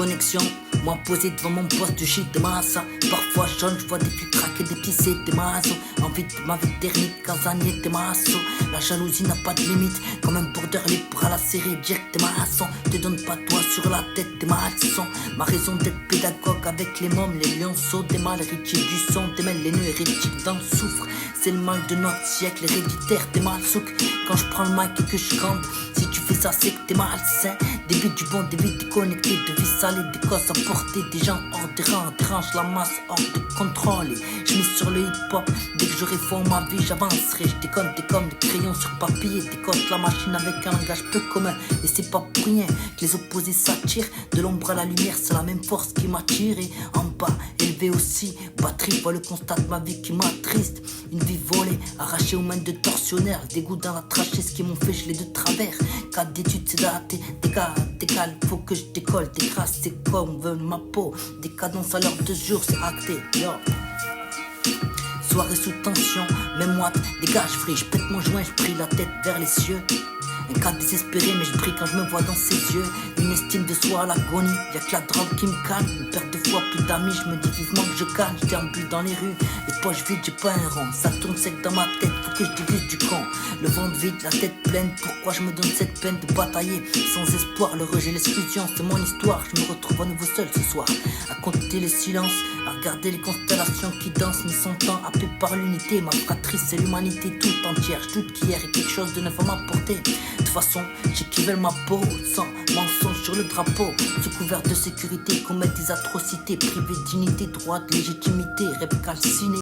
connexion. Moi posé devant mon poste de shit de masse. Parfois jaune, je vois des filles craquer, des pissés, des masses. Envie de ma vie dernière, casanier, des masses. La jalousie n'a pas de limite. Comme un border libre à la série, dire que t'es maçon. Te donne pas toi sur la tête, des maçons. Ma raison d'être pédagogue avec les mômes, les lionceaux, des mal héritiers du son, démêle les nœuds hérétiques dans le soufre. C'est le mal de notre siècle, héréditaire, des malsouks. Quand je prends le mic et que je chante, si tu fais ça, c'est que t'es malsain. Des vies du bon, des vies déconnectées, de vie salée, des causes à porter, des gens hors des rangs, dérange la masse hors de contrôle. Et je mise sur le hip-hop, dès que j'aurai fond ma vie, j'avancerai. Je déconne des comme des crayons sur papier, décote la machine avec un langage peu commun. Et c'est pas pour rien que les opposés s'attirent. De l'ombre à la lumière, c'est la même force qui m'attire. Et en bas, élevé aussi, batterie, voit le constat de ma vie qui m'attriste. Une vie volée, arrachée aux mains de tortionnaires. Des goûts dans la trachée, ce qui m'ont fait geler de travers. Cas d'études, c'est daté, décale, faut que je décolle. Des grâces, c'est comme veut ma peau. Des cadences à l'heure de jour, c'est acté, yo. Soirée sous tension, même moi, dégage free, je pète mon joint, je prie la tête vers les cieux. Un cas désespéré, mais je brille quand je me vois dans ses yeux. Une estime de soi à l'agonie, y'a que la drogue qui me calme. Une perte de foi, plus d'amis, je me dis vivement que je gagne. Je déambule dans les rues, les poches vides, j'ai pas un rond. Ça tourne sec dans ma tête, faut que je divise du con. Le ventre vide, la tête pleine, pourquoi je me donne cette peine de batailler sans espoir, le rejet, l'exclusion, c'est mon histoire. Je me retrouve à nouveau seul ce soir, à compter les silences, à regarder les constellations qui dansent, mais son temps happé par l'unité. Ma fratrie, c'est l'humanité toute entière. Je doute qu'hier ait quelque chose de neuf à m'apporter. De toute façon, j'ai qui veulent ma peau, sans mensonge sur le drapeau. Sous couvert de sécurité, commettre des atrocités, privé de dignité, droit de légitimité, rêve calciné.